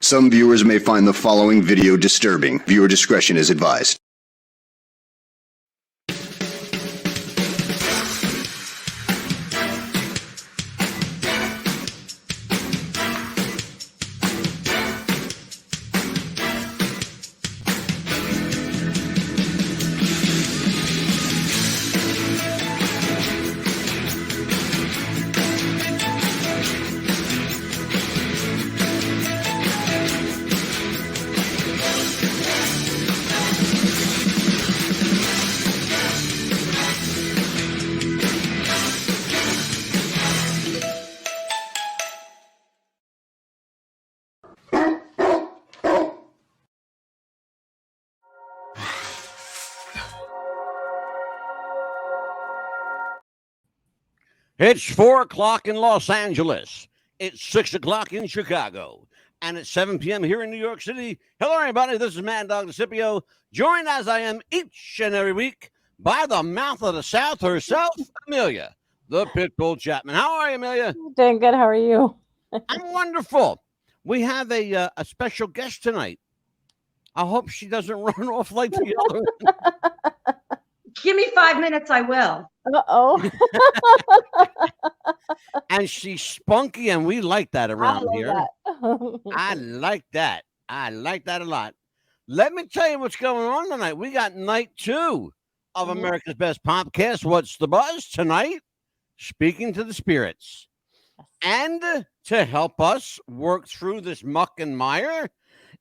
Some viewers may find the following video disturbing. Viewer discretion is advised. It's 4 o'clock in Los Angeles. It's 6 o'clock in Chicago. And it's 7 p.m. here in New York City. Hello, everybody. This is Mad Dog DeCipio, joined as I am each and every week by the mouth of the South herself, Amelia, the Pitbull Chapman. How are you, Amelia? Doing good. How are you? I'm wonderful. We have a special guest tonight. I hope she doesn't run off like the other one. Give me 5 minutes, I will. Uh-oh. And she's spunky, and we like that around here. That. I like that. I like that a lot. Let me tell you what's going on tonight. We got night 2 of America's Best Popcast. What's the buzz tonight? Speaking to the spirits. And to help us work through this muck and mire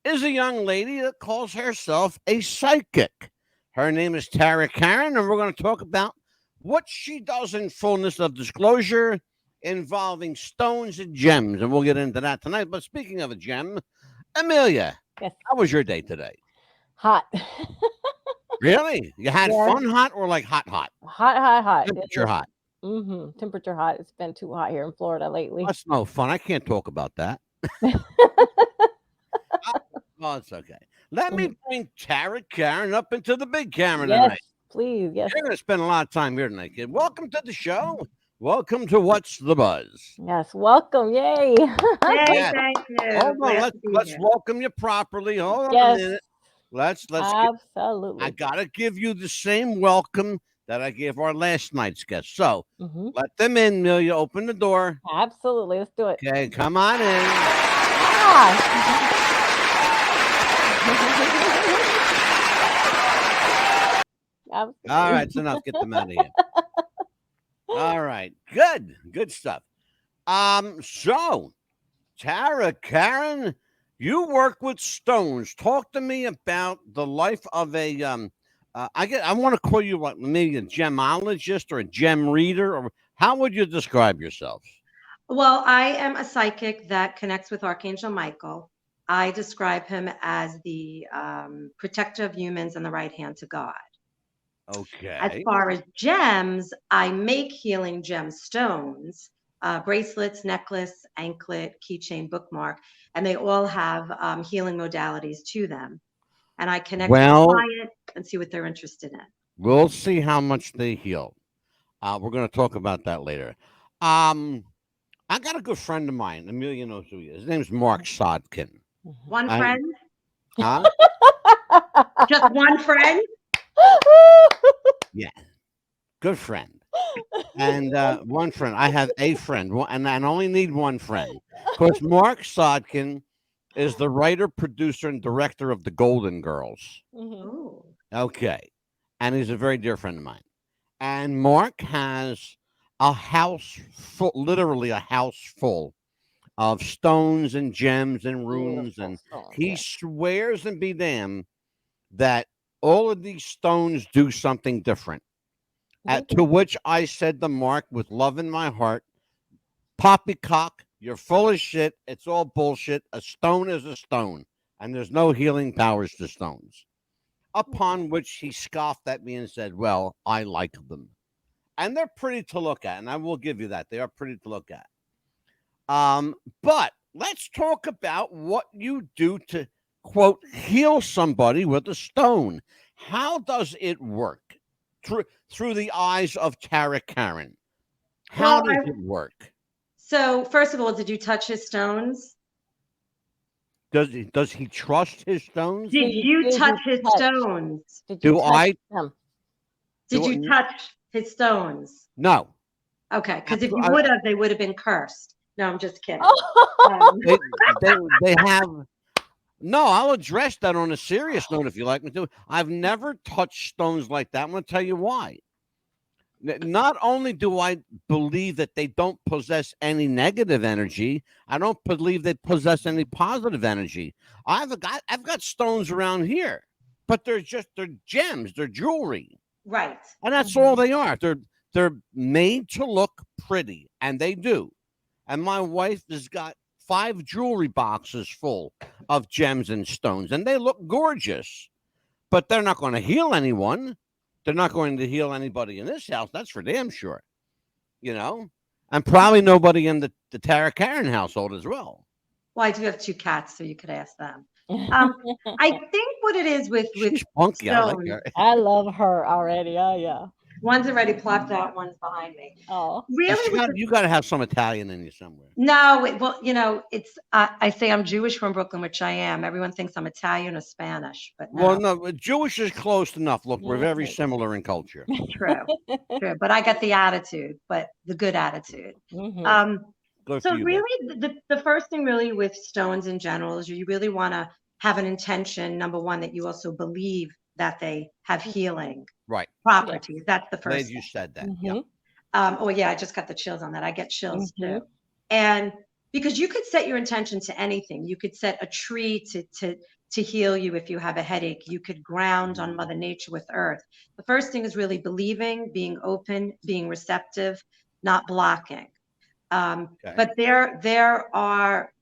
is a young lady that calls herself a psychic. Her name is Tara Karen, and we're going to talk about what she does in fullness of disclosure involving stones and gems, and we'll get into that tonight. But speaking of a gem, Amelia, Yes. how was your day today? Hot. Really? You had Yeah. fun hot or like hot? Hot. Temperature hot. Temperature hot. It's been too hot here in Florida lately. That's no fun. I can't talk about that. Oh, it's okay. Let me bring Tara Karen up into the big camera Yes, tonight. please. Yes. You're going to spend a lot of time here tonight, kid. Welcome to the show. Welcome to What's the Buzz. Yes. Welcome. Yay. Yay, Yes. thank you. Hold on. Glad to be Let's here. welcome you properly. Hold on a Yes. minute. Let's get, Absolutely. I got to give you the same welcome that I gave our last night's guest. So let them in, Amelia. Open the door. Absolutely. Let's do it. Okay, come on in. Ah. All right, it's enough. Get them out of here. All right, good stuff. So Tara Karen, you work with stones. Talk to me about the life of a I want to call you what, maybe a gemologist or a gem reader, or how would you describe yourself? Well, I am a psychic that connects with Archangel Michael. I describe him as the protector of humans and the right hand to God. Okay. As far as gems, I make healing gemstones, bracelets, necklace, anklet, keychain, bookmark, and they all have healing modalities to them. And I connect with the client and see what they're interested in. We'll see how much they heal. We're going to talk about that later. I got a good friend of mine. Amelia knows who he is. His name's Mark Sodkin. One friend? Huh? Just one friend? Yeah. Good friend. And one friend. I have a friend, and I only need one friend. Of course, Mark Sodkin is the writer, producer, and director of The Golden Girls. Oh. Okay. And he's a very dear friend of mine. And Mark has a house full, literally a house full of stones and gems and runes. Beautiful And stones, he yeah. swears and be damned that all of these stones do something different. To which I said to Mark, with love in my heart, poppycock, you're full of shit. It's all bullshit. A stone is a stone, and there's no healing powers to stones. Upon which he scoffed at me and said, well, I like them. And they're pretty to look at, and I will give you that. They are pretty to look at. But let's talk about what you do to, quote, heal somebody with a stone. How does it work? Through the eyes of Tara Karen. How does it work? So, first of all, did you touch his stones? Does he trust his stones? Did you Did touch you his touch? stones? Did you Do touch I? them? Did Do you touch his stones? No. Okay, because if you I- would have, they would have been cursed. No, I'm just kidding. Oh, They they have. No, I'll address that on a serious note if you like me to. I've never touched stones like that. I'm going to tell you why. Not only do I believe that they don't possess any negative energy, I don't believe they possess any positive energy. I've got stones around here, but they're gems, they're jewelry, Right. and that's all they are. They're made to look pretty, and they do. And my wife has got 5 jewelry boxes full of gems and stones, and they look gorgeous, but they're not going to heal anyone. They're not going to heal anybody in this house. That's for damn sure. You know, and probably nobody in the Tara Karen household as well. Well, I do have 2 cats, so you could ask them. I think what it is with She's funky. I like stones, her. I love her already. Oh yeah. one's already plopped out, one's behind me. Oh. Really, with the You got to have some Italian in you somewhere. no, well, it's I say I'm Jewish from Brooklyn, which I am. Everyone thinks I'm Italian or Spanish, but Well, no, no, Jewish is close enough. Look, we're very Mhm. similar in culture. true, true. But I got the attitude, but the good attitude. Mhm. Good So for you, babe. really, the first thing really with stones in general is you really want to have an intention. Number one, that you also believe that they have healing Right. properties. That's the Glad first you thing. said that. Yeah. Mhm. Oh yeah, I just got the chills on that. I get chills Mhm. too. And because you could set your intention to anything. You could set a tree to heal you if you have a headache. You could ground on Mother Nature with earth. The first thing is really believing, being open, being receptive, not blocking. Okay. But there are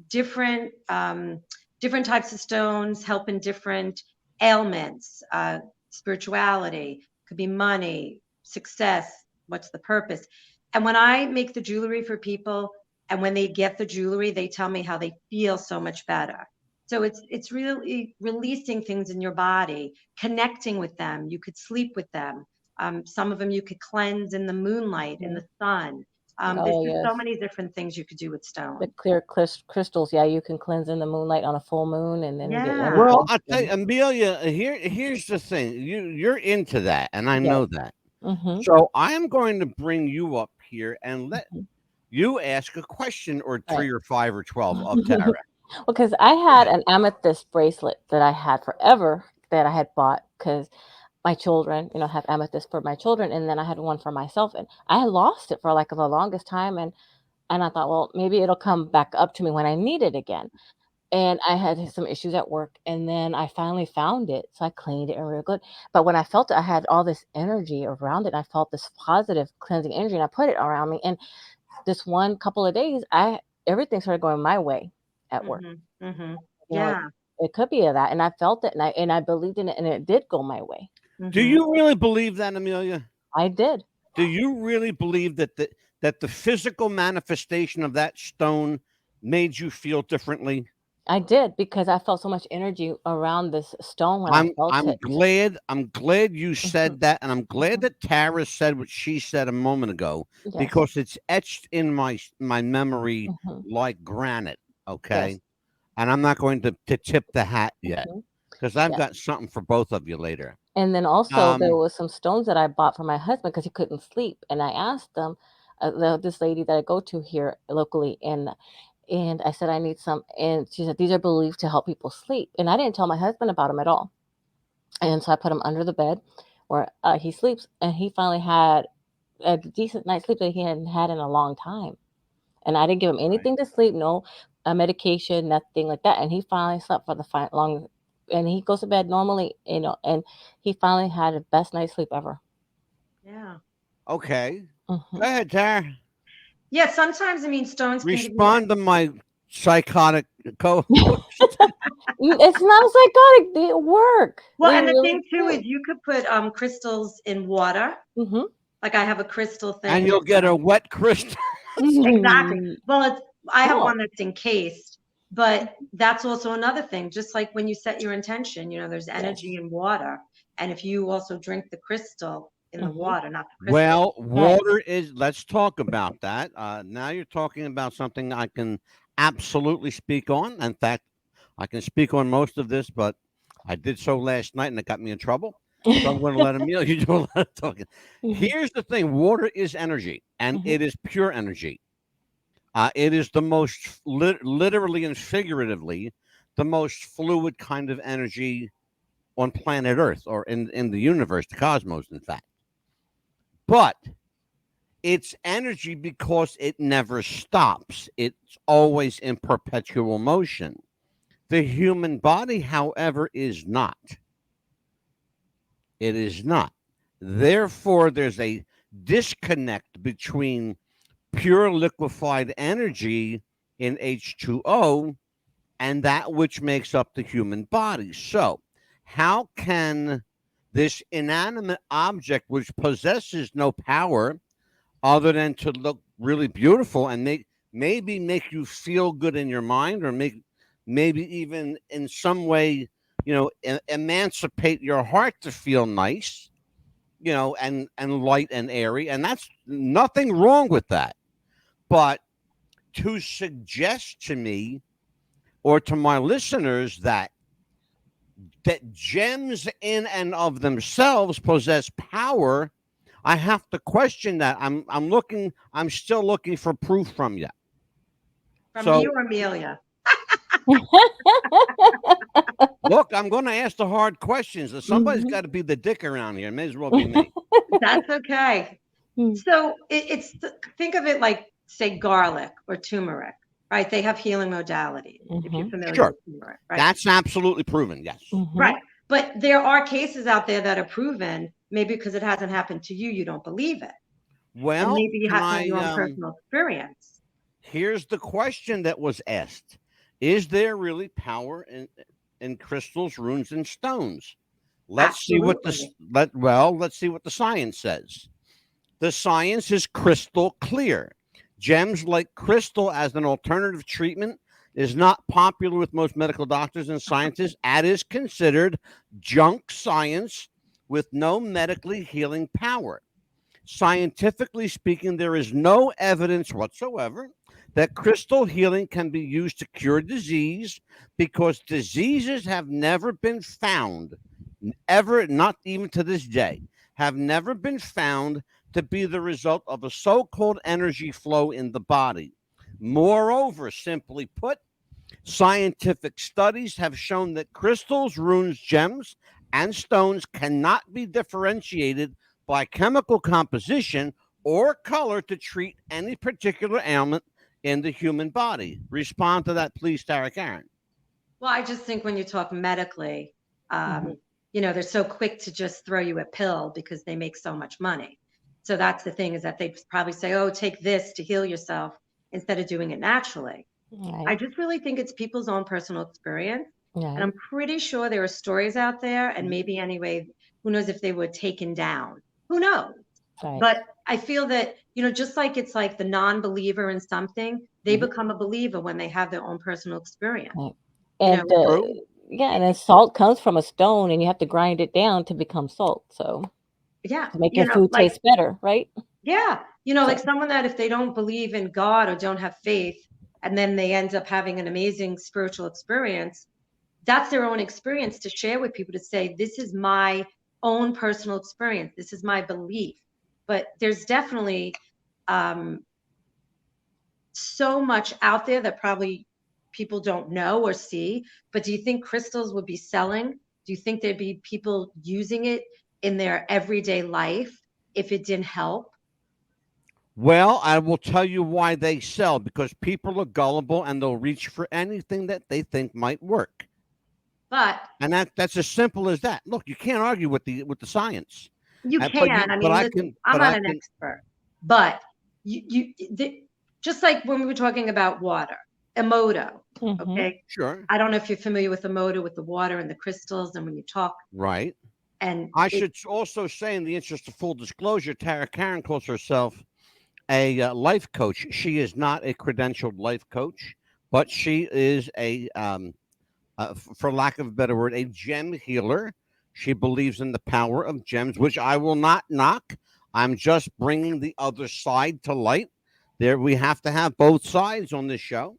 different types of stones helping different ailments, spirituality, could be money, success, what's the purpose. And when I make the jewelry for people and when they get the jewelry, they tell me how they feel so much better. So it's really releasing things in your body, connecting with them. You could sleep with them. Some of them you could cleanse in the moonlight, in the sun. There's Oh just so yes. many different things you could do with stone. The clear crystals. Yeah, you can cleanse in the moonlight on a full moon, and then get Yeah. Well, everything. I tell you, Amelia, here's the thing. You're into that, and I Yes. know that. Mhm. So I am going to bring you up here and let Mhm. you ask a question or Right. 3 or 5 or 12 of Tara. Because I had an amethyst bracelet that I had forever that I had bought because my children, have amethyst for my children, and then I had one for myself, and I had lost it for like the longest time, and I thought, well, maybe it'll come back up to me when I need it again. And I had some issues at work, and then I finally found it, so I cleaned it and real good. But when I felt it, I had all this energy around it. I felt this positive cleansing energy, and I put it around me. And this one couple of days, I everything started going my way at work. Mhm, mhm. You know, Yeah. it could be of that, and I felt it, and I believed in it, and it did go my way. Do Mhm. you really believe that, Amelia? I did. Do you really believe that the physical manifestation of that stone made you feel differently? I did because I felt so much energy around this stone when I felt it. I'm glad you Mhm, said that, and I'm glad mhm. that Tara said what she said a moment ago Yes. because it's etched in my memory Mhm. like granite. Yes. Okay, and I'm not going to tip the hat yet Mhm. because I've Yeah. got something for both of you later. And then also there Um, was some stones that I bought for my husband because he couldn't sleep, and I asked them, this lady that I go to here locally, and I said I need some, and she said these are believed to help people sleep, and I didn't tell my husband about them at all, and so I put him under the bed where he sleeps, and he finally had a decent night's sleep that he hadn't had in a long time, and I didn't give him right. anything to sleep, no medication, nothing like that, and he finally slept for the long, and he goes to bed normally, and he finally had the best night's sleep ever. Yeah. Okay, go Mhm. ahead, Tara. Yeah, sometimes, I mean, stones can give you Respond to my psychotic co-host. It's not psychotic. They work. well, They and the really thing too is do. you could put, crystals in water. Mhm. Like, I have a crystal And thing you'll that, get a wet crystal. exactly. Well, I have No. one that's encased, but that's also another thing. Just like when you set your intention, there's energy Yes. in water, and if you also drink the crystal in the Mhm. water, not the crystal. Well, Right. water is, let's talk about that. Now you're talking about something I can absolutely speak on. In fact, I can speak on most of this, but I did so last night and it got me in trouble. So I'm going to let Emil, you do a lot of talking. Here's the thing: water is energy, and it is pure energy. It is the most, literally and figuratively, the most fluid kind of energy on planet Earth, or in the universe, the cosmos, in fact. But it's energy because it never stops. It's always in perpetual motion. The human body, however, is not. It is not. Therefore, there's a disconnect between pure liquefied energy in H2O and that which makes up the human body. So, how can this inanimate object, which possesses no power other than to look really beautiful and maybe make you feel good in your mind, or maybe even in some way, emancipate your heart to feel nice, and light and airy, and that's nothing wrong with that. But to suggest to me or to my listeners that gems in and of themselves possess power, I have to question that. I'm still looking for proof from you. From So, you or Amelia? look, I'm going to ask the hard questions. Somebody's got to be the dick around here. It may as well be me. That's okay. So think of it like, say, garlic or turmeric, right? They have healing modalities, if you're familiar Sure. with turmeric, right? That's absolutely proven, yes. Right. But there are cases out there that are proven, maybe because it hasn't happened to you, you don't believe it. And Well, maybe you can have to have your own I, personal experience. here's the question that was asked: is there really power in crystals, runes, and stones? Let's see what let's see what the science says. The science is crystal clear. Gems like crystal as an alternative treatment is not popular with most medical doctors and scientists, and is considered junk science with no medically healing power. Scientifically speaking, there is no evidence whatsoever that crystal healing can be used to cure disease, because diseases have never been found, ever, not even to this day, have never been found to be the result of a so called energy flow in the body. Moreover, simply put, scientific studies have shown that crystals, runes, gems, and stones cannot be differentiated by chemical composition or color to treat any particular ailment in the human body. Respond to that, please, Tara Karen. Well, I just think when you talk medically, they're so quick to just throw you a pill because they make so much money. So that's the thing, is that they probably say, oh, take this to heal yourself, instead of doing it naturally. Right. I just really think it's people's own personal experience. Right. And I'm pretty sure there are stories out there, and maybe anyway, who knows if they were taken down? Who knows? Right. But I feel that, just like it's like the non-believer in something, they become a believer when they have their own personal experience. Right. You And know, and then salt comes from a stone, and you have to grind it down to become salt. So yeah, to make your food taste better, right? yeah, like someone that if they don't believe in God or don't have faith, and then they end up having an amazing spiritual experience, that's their own experience to share with people, to say, this is my own personal experience. This is my belief. But there's definitely so much out there that probably people don't know or see. But do you think crystals would be selling? Do you think there'd be people using it in their everyday life if it didn't help? Well, I will tell you why they sell: because people are gullible and they'll reach for anything that they think might work. And that's as simple as that. Look, you can't argue with the science. You can. Listen, I'm not an expert, but just like when we were talking about water, Emoto. Okay. Sure. I don't know if you're familiar with Emoto, with the water and the crystals, and when you talk. Right. And I should also say, in the interest of full disclosure, Tara Karen calls herself a life coach. She is not a credentialed life coach, but she is for lack of a better word, a gem healer. She believes in the power of gems, which I will not knock. I'm just bringing the other side to light. There, we have to have both sides on this show.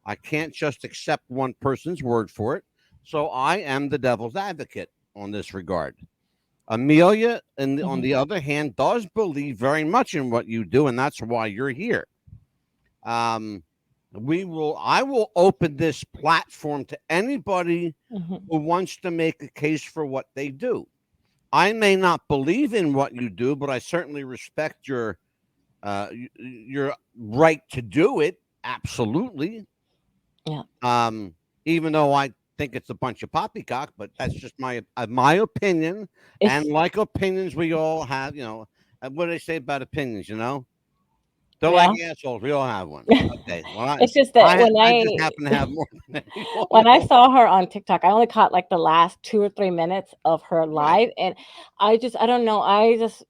I can't just accept one person's word for it. So I am the devil's advocate on this regard. Amelia, on the other hand, does believe very much in what you do, and that's why you're here. I will open this platform to anybody who wants to make a case for what they do. I may not believe in what you do, but I certainly respect your right to do it. Absolutely. Yeah. Even though I think it's a bunch of poppycock, but that's just my opinion. And It's like opinions, we all have. What do they say about opinions? They're yeah. like assholes. We all have one. Okay. Well, It's just that I just happen to have more than anyone when I else. saw her on TikTok, I only caught like the last 2 or 3 minutes of her Right. live, and I don't know,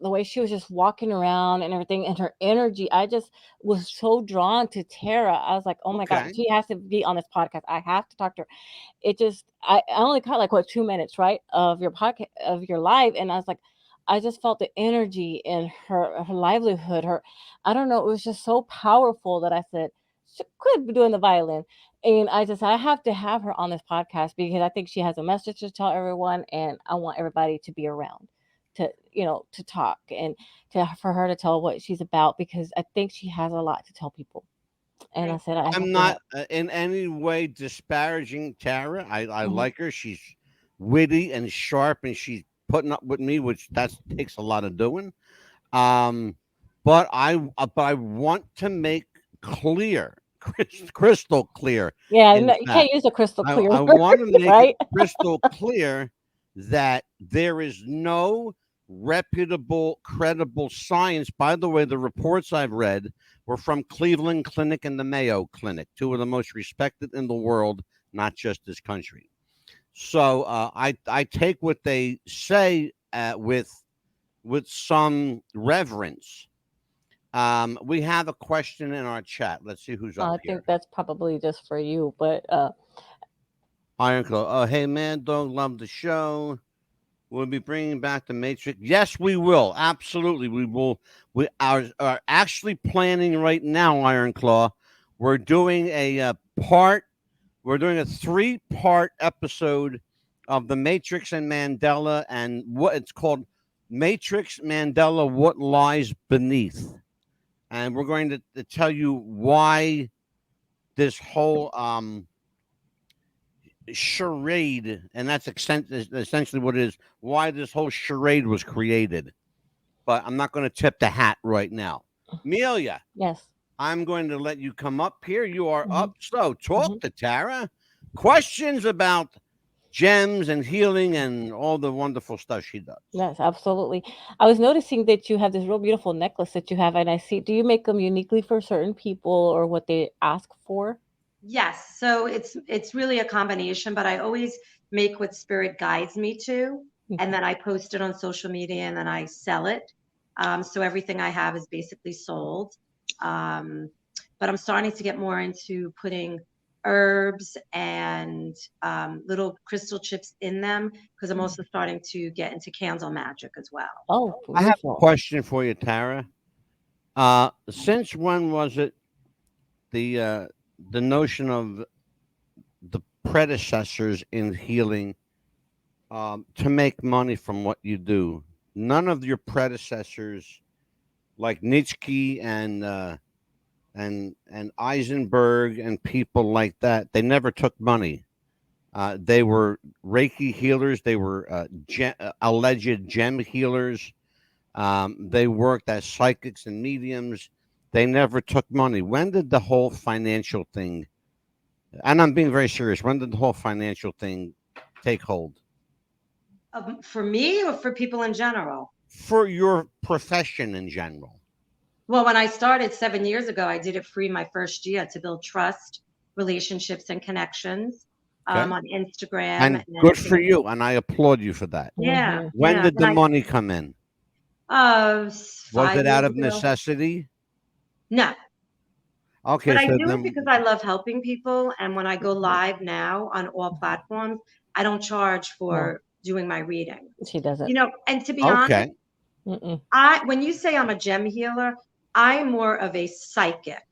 the way she was just walking around and everything, and her energy, I just was so drawn to Tara. I was like, oh my God, Okay. she has to be on this podcast. I have to talk to her. It just, I only caught like what 2 minutes, right, of your podcast, of your live, and I was like, I just felt the energy in her livelihood. I don't know, it was just so powerful that I said she could be doing the violin. And I have to have her on this podcast because I think she has a message to tell everyone, and I want everybody to be around to, to talk and for her to tell what she's about, because I think she has a lot to tell people. And I said I have I'm to not in any way disparaging Tara. I Mhm. like her. She's witty and sharp, and she's putting up with me, which that takes a lot of doing. But I want to make clear, crystal clear, Yeah, in no, you fact, can't use a crystal clear I word, want to make it right? crystal clear that there is no reputable, credible science. By the way, the reports I've read were from Cleveland Clinic and the Mayo Clinic, two of the most respected in the world, not just this country. So I take what they say with some reverence. We have a question in our chat. Let's see who's up I here. think that's probably just for you, but Ironclaw. Oh, hey, man, dog, love the show. We'll be bringing back the Matrix. Yes, we will. Absolutely, we will. We are actually planning right now, Ironclaw. We're doing We're doing a 3-part episode of the Matrix and Mandela, and what it's called, Matrix Mandela: What Lies Beneath. And we're going to tell you why this whole charade, and that's essentially what it is, why this whole charade was created. But I'm not going to tip the hat right now. Amelia, yes. I'm going to let you come up here. You are Mhm. up. So talk Mhm. to Tara. Questions about gems and healing and all the wonderful stuff she does. Yes, absolutely. I was noticing that you have this real beautiful necklace that you have, and I see. Do you make them uniquely for certain people or what they ask for? Yes, so it's really a combination, but I always make what spirit guides me to, and Okay. then I post it on social media and then I sell it. So everything I have is basically sold. Um, but I'm starting to get more into putting herbs and little crystal chips in them because I'm also starting to get into candle magic as well. Oh, I have a beautiful. question for you, Tara. Since when was it the notion of the predecessors in healing to make money from what you do? None of your predecessors, like Nietzsche and Eisenberg and people like that, they never took money. They were Reiki healers. They were alleged gem healers. They worked as psychics and mediums. They never took money. When did the whole financial thing, and I'm being very serious, when did the whole financial thing take hold For me or for people in general? for your profession in general? Well, when I started 7 years ago, I did it free my first year to build trust, relationships, and connections Okay. on Instagram. And And good for you. And I applaud you for that. yeah, Mhm. When yeah. did the money come in? Was Five it out years of ago. necessity? No, Okay. but I So do it then, because I love helping people. And when I go live now on all platforms, I don't charge No, for doing my reading. she doesn't. And to be honest, okay. Mm-mm. when you say I'm a gem healer, I'm more of a psychic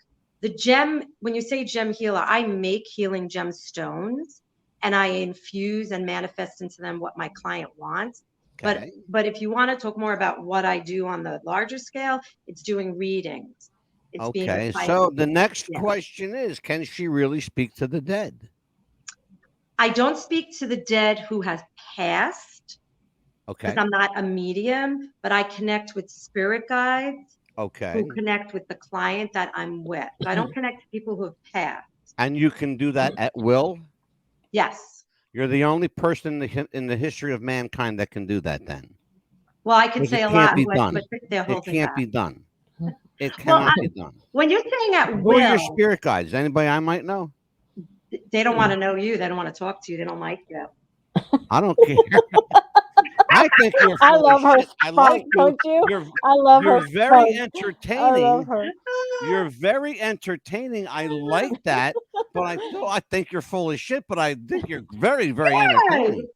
The gem, when you say gem healer, I make healing gemstones and I infuse and manifest into them what my client wants. Okay. But if you want to talk more about what I do on the larger scale, it's doing readings. It's being a Okay. psychic. So the next Yeah. question is, can she really speak to the dead? I don't speak to the dead who has passed Okay. because I'm not a medium, but I connect with spirit guides Okay. who connect with the client that I'm with. So I don't connect to people who have passed. And you can do that at will? Yes. You're the only person in the history of mankind that can do that then. Well, I can Because say it a can't lot, be but done. they're It holding can't back. be done. It Well, cannot be done. when you're saying at Who are your will, spirit guides? Anybody I might know? they don't want to know you. They don't want to talk to you. They don't like you. I don't care. I think you're I full love of her shit. I spunk, like you. don't you? You're I love her you're very spunk. I entertaining. love her. You're very entertaining. I like that, but I think you're full of shit. But I think you're very, very entertaining.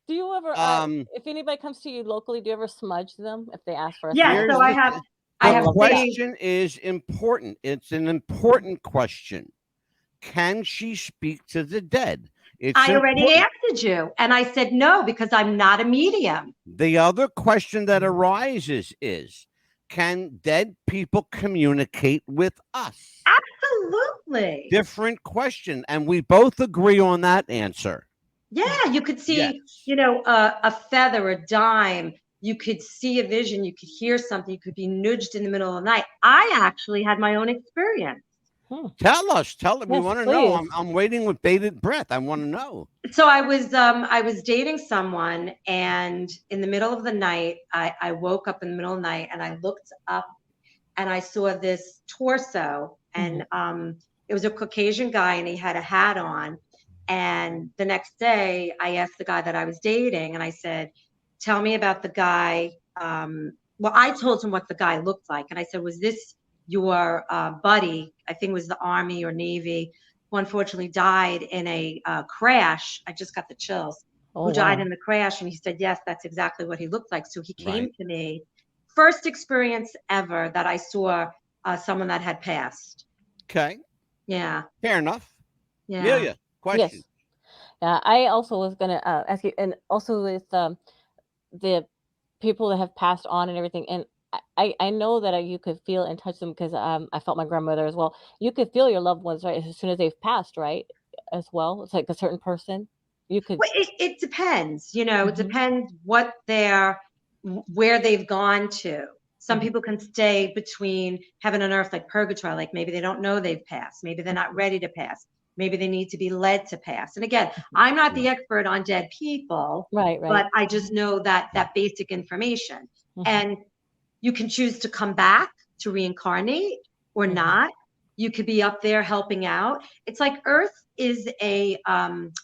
Do you ever, if anybody comes to you locally, do you ever smudge them if they ask for a Yeah. smudge? So I have The love question is important. It's an important question. Can she speak to the dead? It's I already important. answered you, and I said no because I'm not a medium. The other question that arises is, can dead people communicate with us? Absolutely. Different question, and we both agree on that answer. Yeah, you could see, Yes. a feather, a dime. You could see a vision. You could hear something. You could be nudged in the middle of the night. I actually had my own experience. Tell us. We Yes, want to know. please. I'm waiting with bated breath. I want to know. So I was dating someone, and in the middle of the night, I woke up in the middle of the night and I looked up and I saw this torso, and it was a Caucasian guy and he had a hat on. And the next day I asked the guy that I was dating and I said, tell me about the guy. Well, I told him what the guy looked like. And I said, was this your buddy? I think it was the Army or Navy, who unfortunately died in a crash. I just got the chills. Oh, Who died wow. in the crash? And he said, yes, that's exactly what he looked like. So he came Right. to me. First experience ever that I saw someone that had passed. Okay. Yeah. Fair enough. Yeah. Amelia, question. Yes. Yeah, I also was going to ask you, and also with the people that have passed on and everything. And I know that you could feel and touch them because I felt my grandmother as well. You could feel your loved ones, right, as soon as they've passed, right, as well. It's like a certain person. You could. Well, it depends. It Mhm. depends where they've gone to. Some people can stay between heaven and earth, like purgatory. Like maybe they don't know they've passed. Maybe they're not ready to pass. Maybe they need to be led to pass. And again, I'm not the expert on dead people, Right. but I just know that basic information. Mhm. And you can choose to come back to reincarnate or not. You could be up there helping out. It's like Earth is a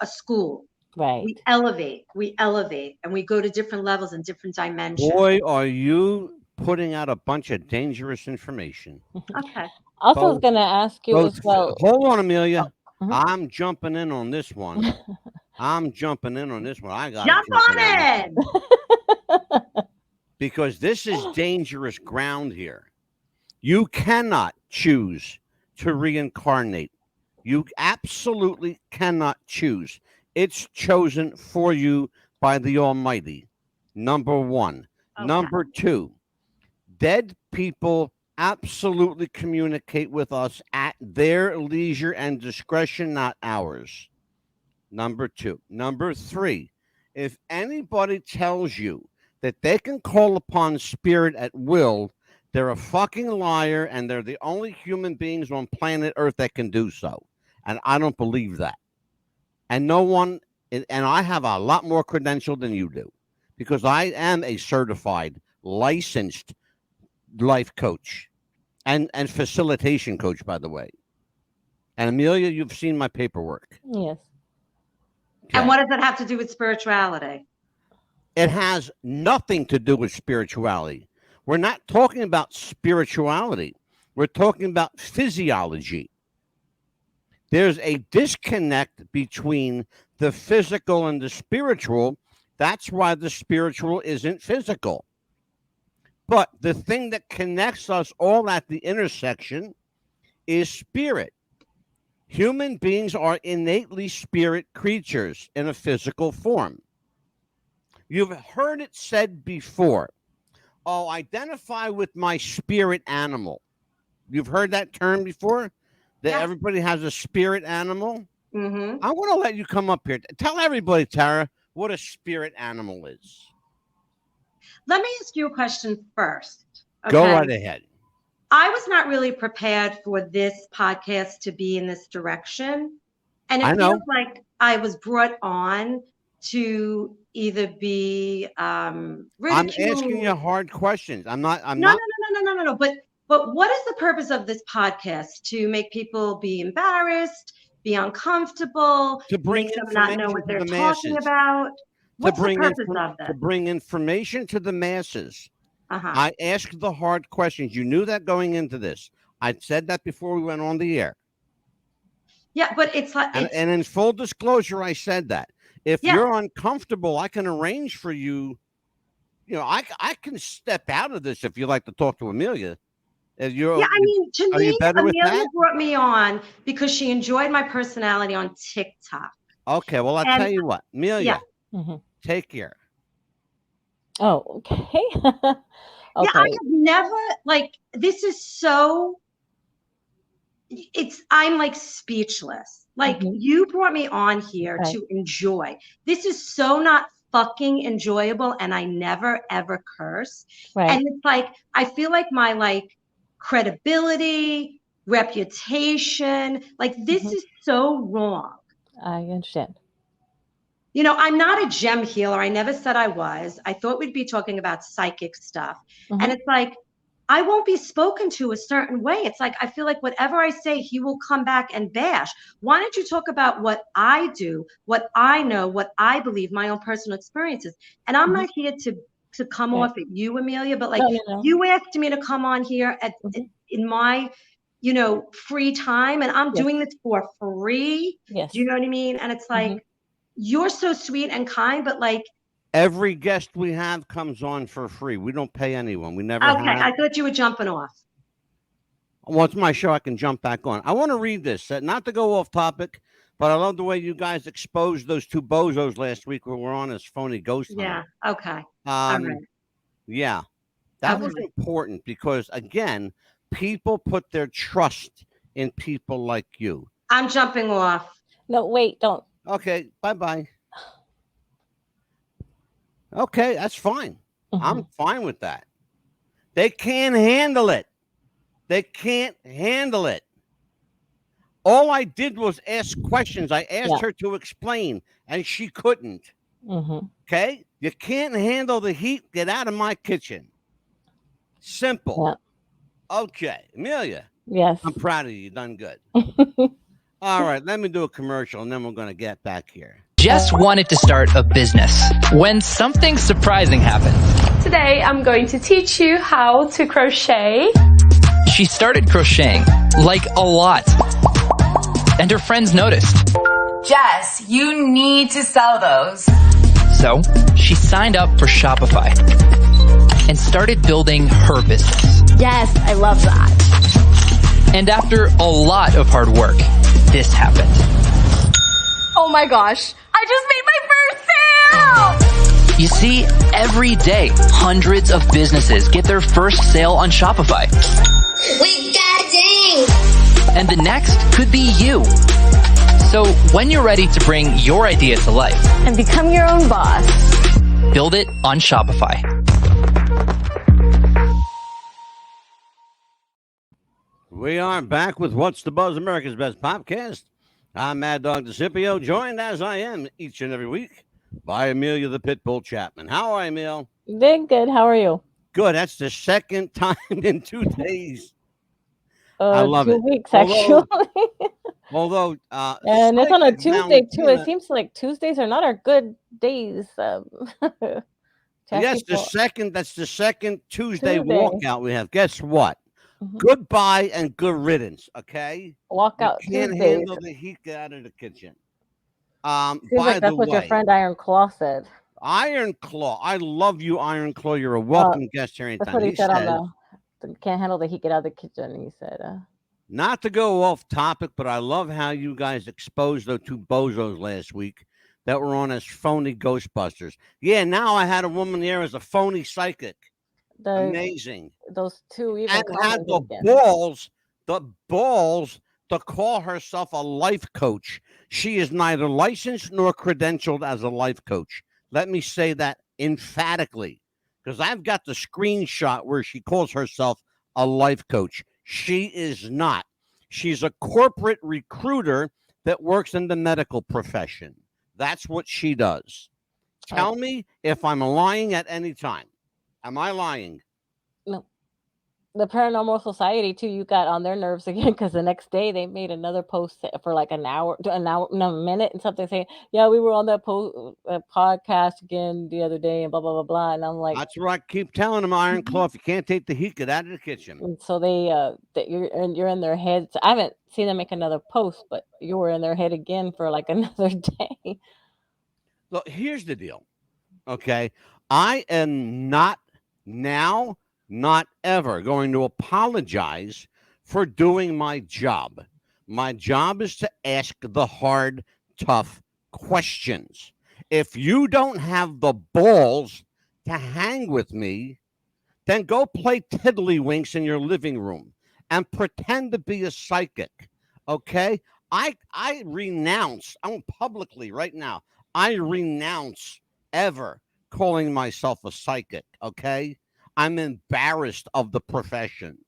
school. Right. We elevate, and we go to different levels and different dimensions. Boy, are you putting out a bunch of dangerous information. Okay. Also, I was going to ask you as well. Hold on, Amelia. Mhm. I'm jumping in on this one. I got Jump on in. because this is dangerous ground here. You cannot choose to reincarnate. You absolutely cannot choose. It's chosen for you by the Almighty. Number one. Okay. Number two, dead people absolutely communicate with us at their leisure and discretion, not ours. Number two. Number three, if anybody tells you that they can call upon spirit at will, they're a fucking liar and they're the only human beings on planet Earth that can do so. And I don't believe that. And no one, and I have a lot more credential than you do because I am a certified, licensed life coach and facilitation coach, by the way. And Amelia, you've seen my paperwork. Yes. And what does that have to do with spirituality? It has nothing to do with spirituality. We're not talking about spirituality. We're talking about physiology. There's a disconnect between the physical and the spiritual. That's why the spiritual isn't physical. But the thing that connects us all at the intersection is spirit. Human beings are innately spirit creatures in a physical form. You've heard it said before, oh, identify with my spirit animal. You've heard that term before? That Yeah. everybody has a spirit animal? Mm-hmm. I want to let you come up here. Tell everybody, Tara, what a spirit animal is. Let me ask you a question first. Go okay? right ahead. I was not really prepared for this podcast to be in this direction. And I it know. feels like I was brought on to either be I'm ridiculed. asking you hard questions. I'm not. No. But what is the purpose of this podcast? To make people be embarrassed, be uncomfortable, To bring make them not know information what to they're the talking masses. about? What's the purpose of To this? bring information to the masses. Uh-huh. I asked the hard questions. You knew that going into this. I said that before we went on the air. Yeah, but it's like And in full disclosure, I said that. If Yeah. you're uncomfortable, I can arrange for you. You know, I can step out of this if you like to talk to Amelia. If you're, Yeah, I mean, to are you me, better with Amelia that? brought me on because she enjoyed my personality on TikTok. Okay, well, I'll And tell you what, Amelia, Mhm. take care. Oh, okay. yeah, I Okay. have never this is so I'm like speechless. Like Mhm. you brought me on here Right. to enjoy. This is so not fucking enjoyable, and I never ever curse. Right. And it's like I feel like my credibility, reputation, this Mhm. is so wrong. I understand. You know, I'm not a gem healer. I never said I was. I thought we'd be talking about psychic stuff. And Mhm. it's like, I won't be spoken to a certain way. It's like, I feel like whatever I say, he will come back and bash. Why don't you talk about what I do, what I know, what I believe, my own personal experiences? And I'm Mhm. not here to come Right. off at you, Amelia, but No. you asked me to come on here Mhm. in my, free time, and I'm Yes. doing this for free. Yes. Do you know what I mean? And it's like, Mhm. you're so sweet and kind, but Every guest we have comes on for free. We don't pay anyone. We never okay, have. I thought you were jumping off. Well, it's my show. I can jump back on. I want to read this, not to go off topic, but I love the way you guys exposed those two bozos last week who were on as phony ghost Yeah. hunter. Okay. All right. Yeah, that was Okay. important because again, people put their trust in people like you. I'm jumping off. No, wait, don't. Okay, bye. Okay, that's fine. I'm Mhm. fine with that. They can't handle it. They can't handle it. All I did was ask questions. I asked Yeah. her to explain, and she couldn't. Mhm. Okay? You can't handle the heat. Get out of my kitchen. Simple. Yeah. Okay, Amelia, Yes. I'm proud of you. You done good. All right, let me do a commercial, and then we're going to get back here. Jess wanted to start a business when something surprising happened. Today I'm going to teach you how to crochet. She started crocheting, like a lot. And her friends noticed. Jess, you need to sell those. So she signed up for Shopify and started building her business. Yes, I love that. And after a lot of hard work, this happened. Oh my gosh, I just made my first sale! You see, every day, hundreds of businesses get their first sale on Shopify. We got a ding! And the next could be you. So when you're ready to bring your idea to life And become your own boss. build it on Shopify. We are back with What's the Buzz, America's Best Popcast. I'm Mad Dog DeCipio, joined as I am each and every week by Amelia the Pitbull Chapman. How are you, Emil? Doing good. How are you? Good. That's the second time in 2 days. I love 2 it. weeks Although- actually. Although, And it's on a psychic Tuesday too. Valentina- It seems like Tuesdays are not our good days. Yes, people- that's the second Tuesday Tuesday. walkout we have. Guess what? Mhm. Goodbye and good riddance. Okay, Walkout you can't Tuesdays. handle the heat. Get out of the kitchen. Seems By like that's the what your way, friend Iron Claw said. Iron Claw. I love you, Iron Claw. You're a welcome guest here That's anytime. what he said said, on the can't handle the heat, get out of the kitchen. He said, Not to go off topic, but I love how you guys exposed those two bozos last week that were on as phony Ghostbusters. Yeah, now I had a woman there as a phony psychic. Amazing. Those two even And had commented the again. balls to call herself a life coach. She is neither licensed nor credentialed as a life coach. Let me say that emphatically, because I've got the screenshot where she calls herself a life coach. She is not. She's a corporate recruiter that works in the medical profession. That's what she does. Tell me if I'm lying at any time. Am I lying? No. The Paranormal Society too, you got on their nerves again because the next day they made another post for like an hour, no, a minute and something saying, "Yeah, we were on that podcast again the other day," and blah blah blah blah. And I'm like, that's right. Keep telling them, Iron Claw, if you can't take the heat, get out of the kitchen. And so they, that you're in their heads. I haven't seen them make another post, but you were in their head again for like another day. Look, here's the deal. Okay, I am not now, not ever going to apologize for doing my job. My job is to ask the hard, tough questions. If you don't have the balls to hang with me, then go play tiddlywinks in your living room and pretend to be a psychic. Okay? I renounce, I'm publicly right now, I renounce ever calling myself a psychic. Okay? I'm embarrassed of the profession.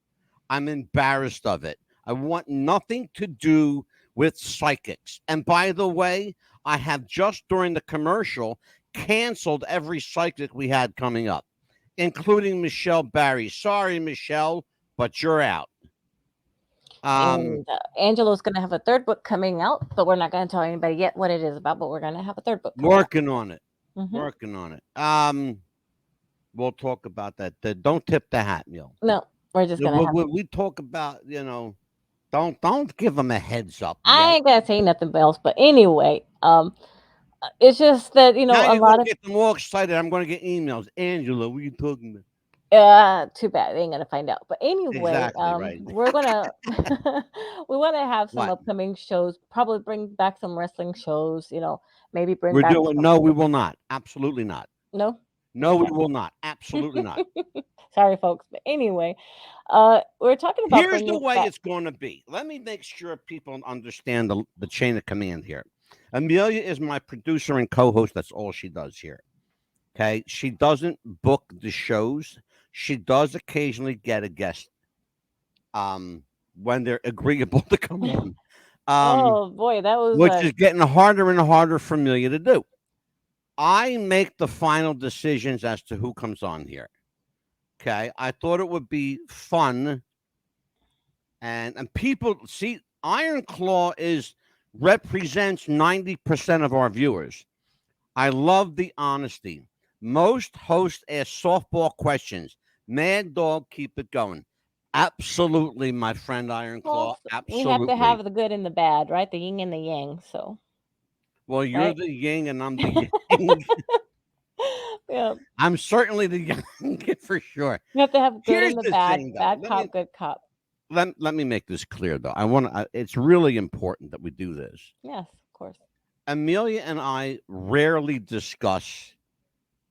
I'm embarrassed of it. I want nothing to do with psychics. And by the way, I have just during the commercial canceled every psychic we had coming up, including Michelle Barry. Sorry, Michelle, but you're out. And Angelo's going to have a third book coming out, but we're not going to tell anybody yet what it is about. But we're going to have a third book. Working on it. Working on it. We'll talk about that. Don't tip the hat, Neil. No, we're just going to. We talk about, don't give them a heads up. I ain't gonna say nothing else. But anyway, it's just that now a lot of get them all excited. I'm going to get emails. Angela, what are you talking about? Too bad they ain't gonna find out. But anyway, exactly, right. we're gonna we want to have some upcoming shows. Probably bring back some wrestling shows. Maybe bring. We're doing. No, we will not. Absolutely not. No. No, we will not. Absolutely not. Sorry, folks. But anyway, we're talking about. Here's the way it's going to be. Let me make sure people understand the chain of command here. Amelia is my producer and co-host. That's all she does here. Okay, she doesn't book the shows. She does occasionally get a guest when they're agreeable to come on. Oh boy, that was which is getting harder and harder for Amelia to do. I make the final decisions as to who comes on here. Okay, I thought it would be fun, and people see Iron Claw represents 90% of our viewers. I love the honesty. Most hosts ask softball questions. Mad Dog, keep it going. Absolutely, my friend Iron Claw. Absolutely. We have to have the good and the bad, right? The yin and the yang. So. Well, you're the yin and I'm the yang. Yeah. I'm certainly the yang for sure. You have to have good and the bad. Bad cop, good cop. Let me make this clear, though. It's really important that we do this. Yes, of course. Amelia and I rarely discuss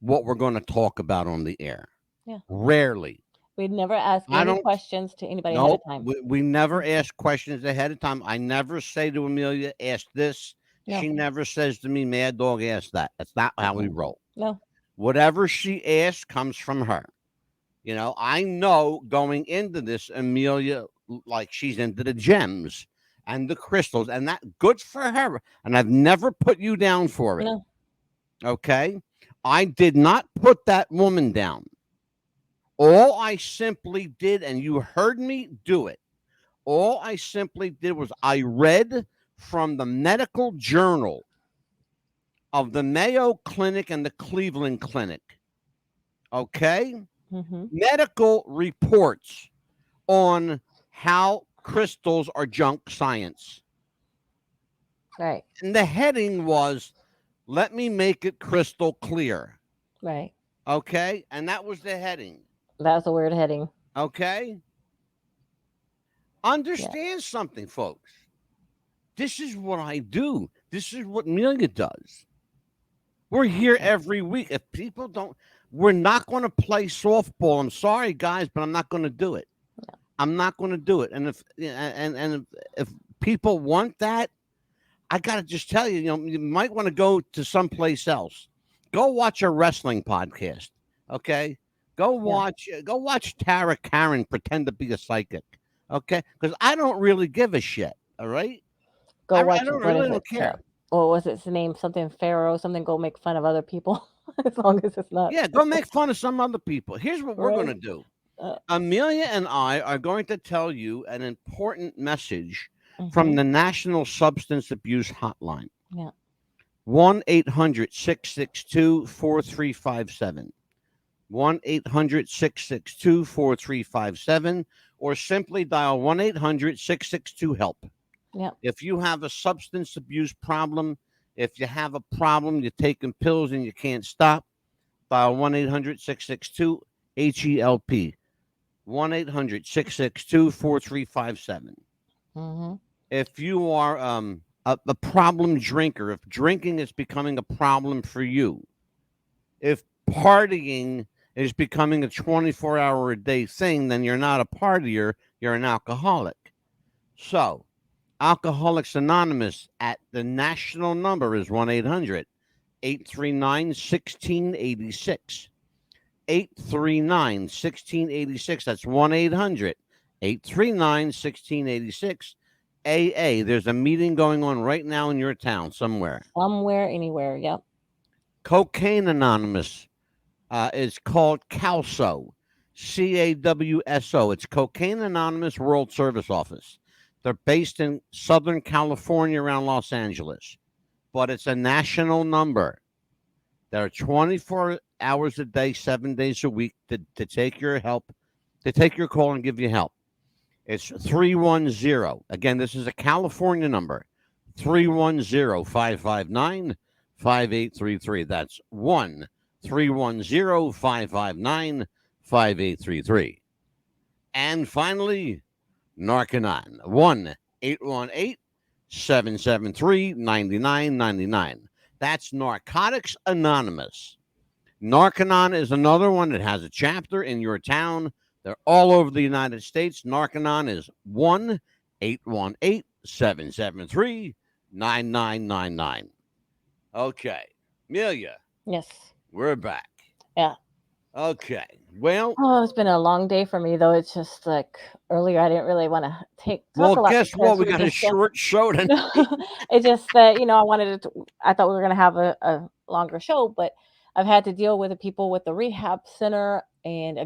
what we're going to talk about on the air. Yeah. Rarely. We'd never ask any questions to anybody ahead of time. We never ask questions ahead of time. I never say to Amelia, ask this. No. She never says to me, Mad Dog, ask that. That's not how we roll. No. Whatever she asks comes from her. I know going into this, Amelia, like she's into the gems and the crystals, and that good for her. And I've never put you down for it. No. Okay? I did not put that woman down. All I simply did, and you heard me do it, all I simply did was I read from the medical journal of the Mayo Clinic and the Cleveland Clinic. Okay? Mm-hmm. Medical reports on how crystals are junk science. Right. And the heading was, let me make it crystal clear. Right. Okay? And that was the heading. That's a weird heading. Okay? Understand something, folks. This is what I do. This is what Amelia does. We're here every week. If people don't, we're not going to play softball. I'm sorry, guys, but I'm not going to do it. I'm not going to do it. And if people want that, I got to just tell you, you might want to go to someplace else. Go watch a wrestling podcast. Okay, go watch Tara Karen pretend to be a psychic. Okay, because I don't really give a shit. All right, Go watch I don't what is really it? don't care. What was its name? Something Pharaoh, something go make fun of other people. As long as it's not Yeah, go make fun of some other people. Here's what we're going to right. do. Uh, Amelia and I are going to tell you an important message from mhm. the National Substance Abuse Hotline. Yeah. 1-800-662-4357. 1-800-662-4357, or simply dial 1-800-662-HELP. Yeah. If you have a substance abuse problem, if you have a problem, you're taking pills and you can't stop, dial 1-800-662-HELP. 1-800-662-4357. Mm-hmm. If you are a problem drinker, if drinking is becoming a problem for you, if partying is becoming a 24-hour a day thing, then you're not a partier, you're an alcoholic. So, Alcoholics Anonymous at the national number is 1-800-839-1686. 839-1686. That's 1-800-839-1686. AA. There's a meeting going on right now in your town somewhere. Somewhere, anywhere. Yep. Cocaine Anonymous is called CAWSO. CAWSO. It's Cocaine Anonymous World Service Office. They're based in Southern California around Los Angeles, but it's a national number. There are 24 hours a day, 7 days a week to take your help, to take your call and give you help. It's 310. Again, this is a California number. 310-559-5833. That's 1-310-559-5833. And finally, Narcanon. 1-818-773-9999. That's Narcotics Anonymous. Narcanon is another one that has a chapter in your town. They're all over the United States. Narcanon is 1-818-773-9999. Okay. Amelia. Yes. We're back. Yeah. Okay. Well. Oh, it's been a long day for me, though. It's just like earlier, I didn't really want to talk a lot. Guess what? We got a short show tonight. It's just that, I thought we were going to have a longer show, but I've had to deal with the people with the rehab center and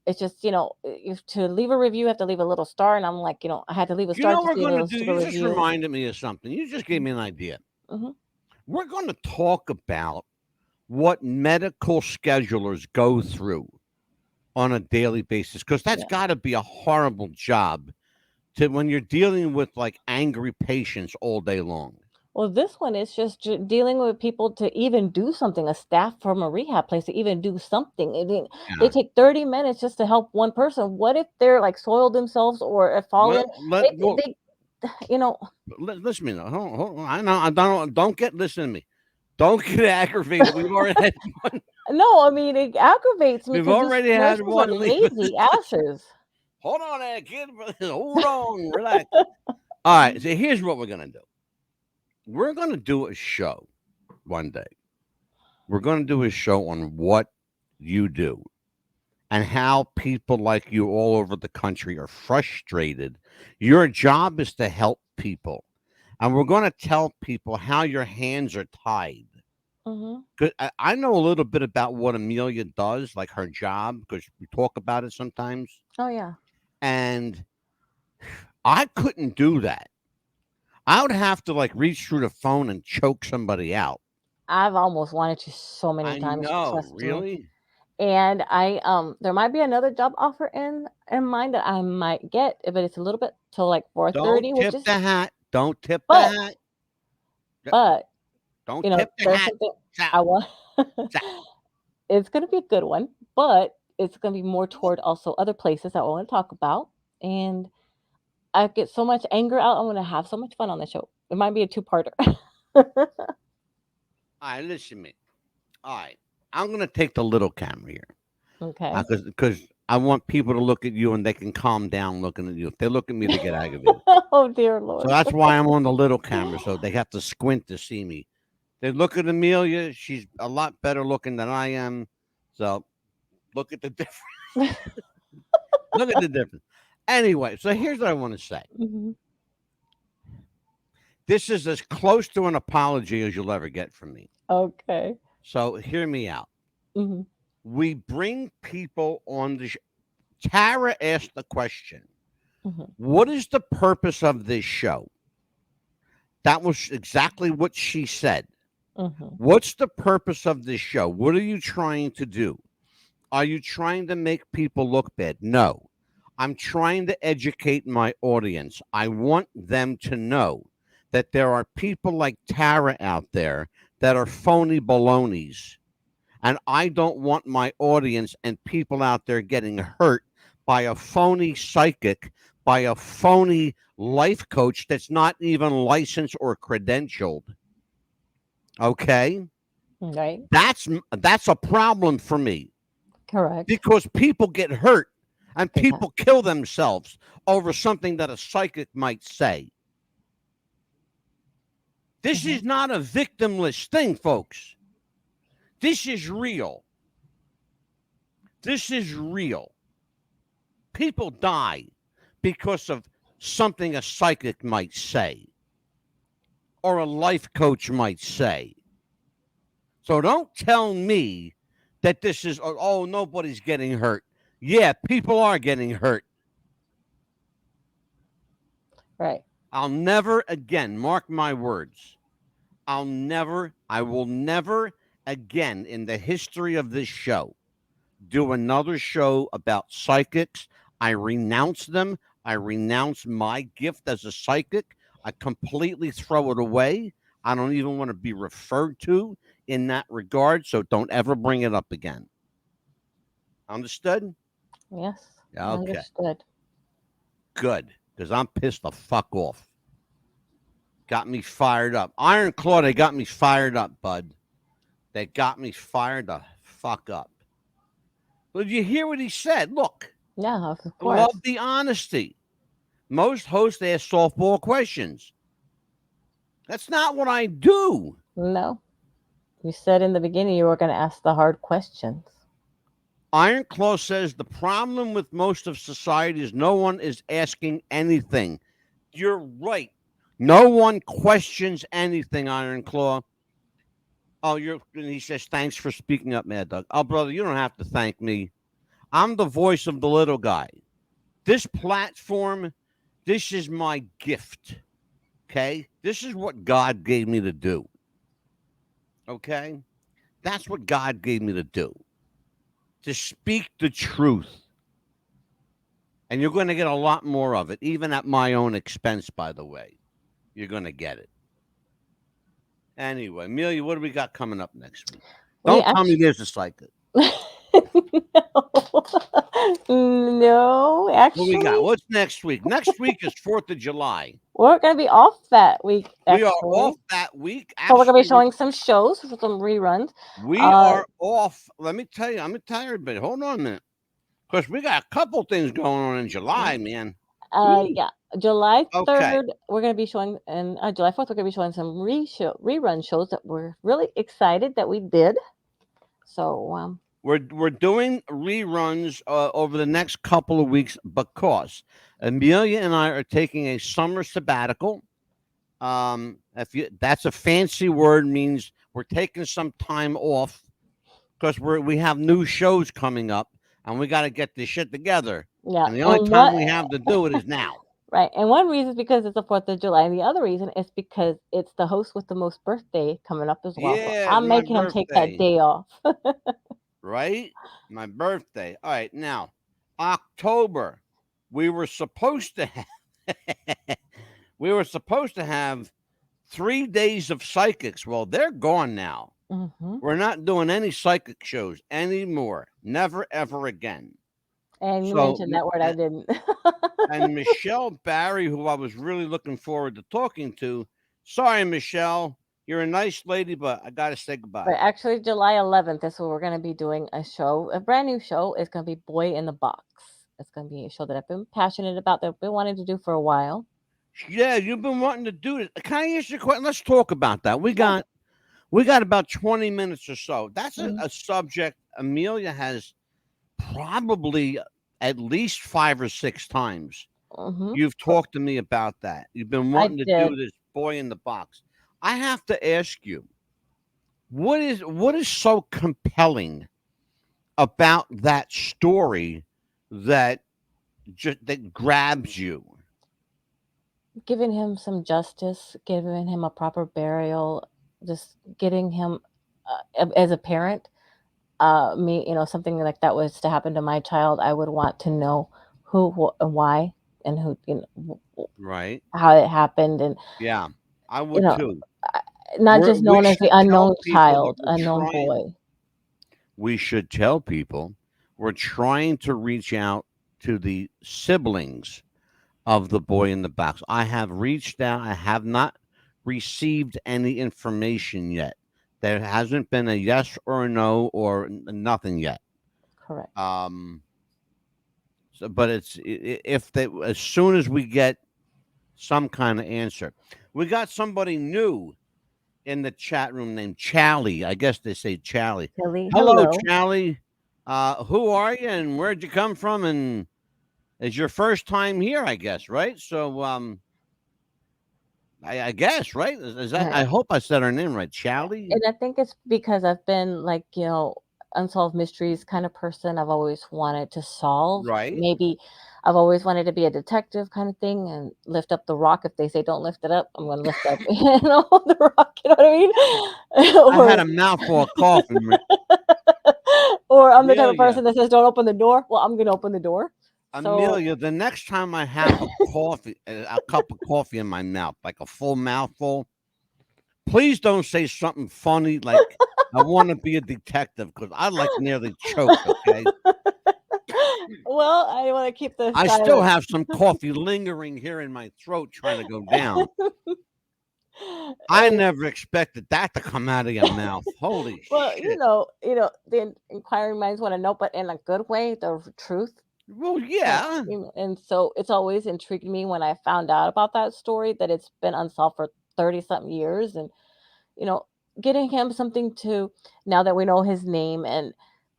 it's just, to leave a review, you have to leave a little star. And I'm like, I had to leave a star. What we're going to do? You just reminded me of something. You just gave me an idea. Mm-hmm. We're going to talk about what medical schedulers go through on a daily basis, because that's got to be a horrible job when you're dealing with like angry patients all day long. Well, this one is just dealing with people to even do something, a staff from a rehab place to even do something. They take 30 minutes just to help one person. What if they're like soiled themselves or if fallen? Listen to me. Hold on. I know. Don't listen to me. Don't get aggravated. We've already had one. No, I mean, it aggravates me. We've already had one. Lazy asses. Hold on there, kid. Hold on. Relax. All right. So here's what we're going to do. We're going to do a show one day. We're going to do a show on what you do and how people like you all over the country are frustrated. Your job is to help people. And we're going to tell people how your hands are tied. Because I know a little bit about what Amelia does, like her job, because we talk about it sometimes. Oh, yeah. And I couldn't do that. I would have to like reach through the phone and choke somebody out. I've almost wanted to so many times. I know, really? And there might be another job offer in mind that I might get, but it's a little bit till like 4:30. Don't tip the hat. Don't tip the hat. But don't tip the hat. I want. It's going to be a good one, but it's going to be more toward also other places that I want to talk about. and I get so much anger out. I'm gonna have so much fun on the show. It might be a two-parter. All right, listen to me. All right, I'm gonna take the little camera here Okay. because I want people to look at you and they can calm down looking at you. If they look at me, they get aggravated. Oh dear So Lord. that's why I'm on the little camera, so they have to squint to see me. They look at Amelia; she's a lot better looking than I am. So look at the difference. Look at the difference. Anyway, so here's what I want to say. Mhm. This is as close to an apology as you'll ever get from me. Okay. So hear me out. Mhm. We bring people on the Tara asked the question, Mhm. what is the purpose of this show? That was exactly what she said. Mhm. What's the purpose of this show? What are you trying to do? Are you trying to make people look bad? No. I'm trying to educate my audience. I want them to know that there are people like Tara out there that are phony balonies. And I don't want my audience and people out there getting hurt by a phony psychic, by a phony life coach that's not even licensed or credentialed. Okay? Right. That's a problem for me Correct. because people get hurt and Yeah. people kill themselves over something that a psychic might say. This Mhm. is not a victimless thing, folks. This is real. This is real. People die because of something a psychic might say or a life coach might say. So don't tell me that this is, oh, nobody's getting hurt. Yeah, people are getting hurt. Right. I'll never again, mark my words, I will never again in the history of this show do another show about psychics. I renounce them. I renounce my gift as a psychic. I completely throw it away. I don't even want to be referred to in that regard. So don't ever bring it up again. Understood? Yes. Yeah, okay. Understood. Good. Because I'm pissed the fuck off. Got me fired up. Iron Claw, they got me fired up, bud. They got me fired the fuck up. But you hear what he said? Look, Yeah, of I course. love the honesty. Most hosts ask softball questions. That's not what I do. No. You said in the beginning you were going to ask the hard questions. Iron Claw says the problem with most of society is no one is asking anything. You're right. No one questions anything, Iron Claw. Oh, and he says, thanks for speaking up, Mad Dog. Oh, brother, you don't have to thank me. I'm the voice of the little guy. This platform, this is my gift. Okay? This is what God gave me to do. Okay? That's what God gave me to do. To speak the truth. And you're going to get a lot more of it, even at my own expense, by the way. You're going to get it. Anyway, Amelia, what do we got coming up next week? Don't tell me there's a psychic. No, actually. What we got? What's next week? Next week is 4th of July. We're going to be off that week, actually. We are off that week. So we're going to be showing some shows, some reruns. We are off. Let me tell you. I'm going to tell everybody. Hold on a minute. Because we got a couple things going on in July, man. Yeah. July 3rd, Okay. we're going to be showing, and July 4th, we're going to be showing some rerun shows that we're really excited that we did. So we're doing reruns over the next couple of weeks because Amelia and I are taking a summer sabbatical. That's a fancy word, means we're taking some time off because we have new shows coming up and we got to get this shit together. Yeah. And the only time we have to do it is now. Right. And one reason is because it's the 4th of July. And the other reason is because it's the host with the most birthday coming up as well. Yeah, so I'm making him take that day off. Right? My birthday. All right. Now, October, we were supposed to have 3 days of psychics. Well, they're gone now. Mm-hmm. We're not doing any psychic shows anymore. Never, ever again. And you So, mentioned that word, I didn't. and Michelle Barry, who I was really looking forward to talking to. Sorry, Michelle, you're a nice lady, but I gotta say goodbye. But actually, July 11th is when we're going to be doing a show, a brand new show. It's going to be Boy in the Box. It's going to be a show that I've been passionate about, that I've been wanting to do for a while. Yeah, you've been wanting to do it. Can I ask you a question? Let's talk about that. We got about 20 minutes or so. That's a subject Amelia has probably at least 5 or 6 times. Mm-hmm. You've talked to me about that. You've been I wanting to did. do this Boy in the Box. I have to ask you, what is so compelling about that story that that grabs you? Giving him some justice, giving him a proper burial, just getting him as a parent. Me, something like that was to happen to my child, I would want to know who and why, and who, Right? how it happened, and Yeah, I you would know, too. not just We known as should the tell unknown people that child, we're unknown trying. boy. We should tell people we're trying to reach out to the siblings of the Boy in the Box. I have reached out. I have not received any information yet. There hasn't been a yes or a no or nothing yet. Correct. So, but if they, as soon as we get some kind of answer, we got somebody new in the chat room named Charlie. I guess they say Charlie. Kelly, Hello, hello. Charlie. Who are you and where'd you come from? And it's your first time here, I guess, right? So, I guess, right? Is that? I Right. hope I said her name right, Charlie. And I think it's because I've been like, unsolved mysteries kind of person. I've always wanted to solve. Right. Maybe I've always wanted to be a detective kind of thing and lift up the rock. If they say don't lift it up, I'm going to lift up, the rock. You know what I mean? I had a mouthful of coffee. Or I'm the type of Amelia, person that says don't open the door. Well, I'm going to open the door. So Amelia, the next time I have a cup of coffee in my mouth, like a full mouthful, please don't say something funny like I want to be a detective because I like nearly choked. Okay. well, I want to keep this I still silent. have some coffee lingering here in my throat trying to go down. I never expected that to come out of your mouth. Holy Well, shit. the inquiring minds want to know, but in a good way, the truth. Well, yeah. And so it's always intrigued me when I found out about that story, that it's been unsolved for 30 something years, and you know, getting him something to, now that we know his name, and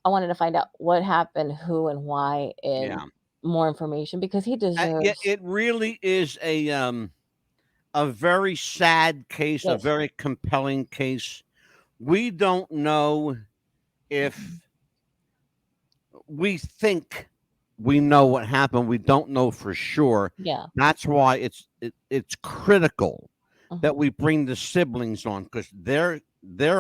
I wanted to find out what happened, who and why, and Yeah. more information because he Yeah, deserves. it really is a very sad case, a Yes. very compelling case. We don't know if we think we know what happened. We don't know for sure. Yeah. That's why it's critical that Mhm. we bring the siblings on because they're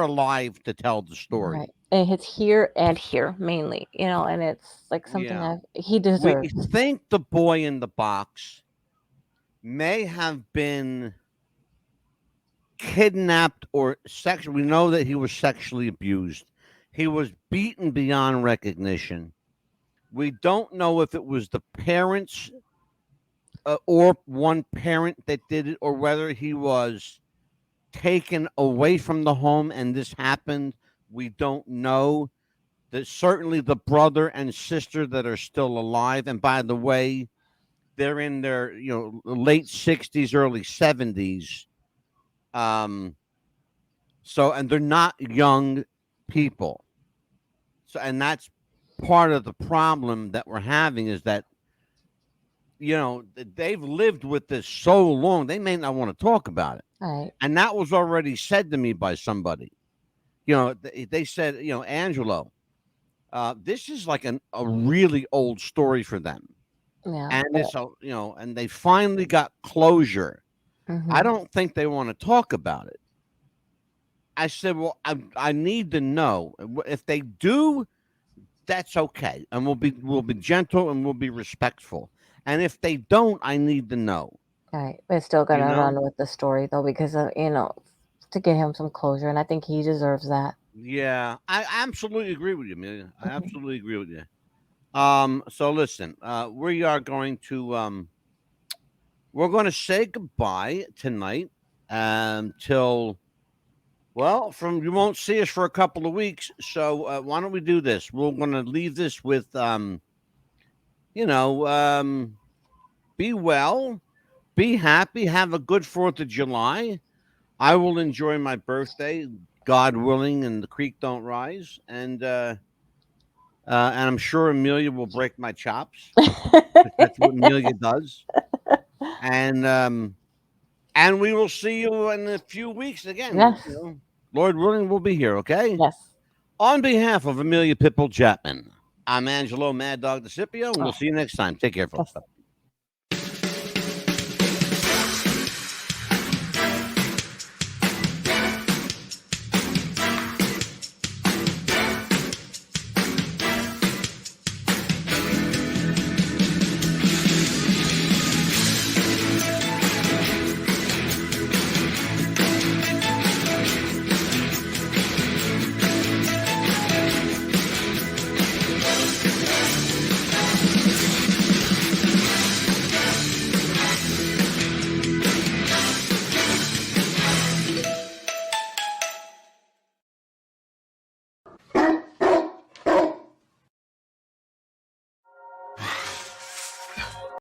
alive to tell the story. Right. And it's here and here mainly, and it's like something Yeah. he We deserves. think the Boy in the Box may have been kidnapped or sexually. We know that he was sexually abused. He was beaten beyond recognition. We don't know if it was the parents or one parent that did it, or whether he was taken away from the home and this happened. We don't know. That certainly the brother and sister that are still alive, and by the way, they're in their late 60s, early 70s. So and they're not young people. So and that's part of the problem that we're having is that they've lived with this so long, they may not want to talk about it. Right. And that was already said to me by somebody. They said, Angelo, this is like a really old story for them. Yeah. And it's and they finally got closure. I Mhm. don't think they want to talk about it. I said, well, I need to know. If they do, that's okay, and we'll be gentle and we'll be respectful. And if they don't, I need to know. Right. But still You gonna know? run with the story though, because to get him some closure, and I think he deserves that. Yeah, I absolutely agree with you, Amelia. I Mhm. absolutely agree with you. So listen, we are going to we're going to say goodbye tonight till from you won't see us for a couple of weeks. So why don't we do this? We're going to leave this with you know, be well, be happy, have a good 4th of July. I will enjoy my birthday, God willing, and the creek don't rise. And I'm sure Amelia will break my chops. That's what Amelia does. And we will see you in a few weeks again. Yes. You know, Lord willing, we'll be here. Okay. Yes. On behalf of Amelia Pitbull Chapman, I'm Angelo Mad Dog DeCipio, and we'll see you next time. Take care, folks. Yes.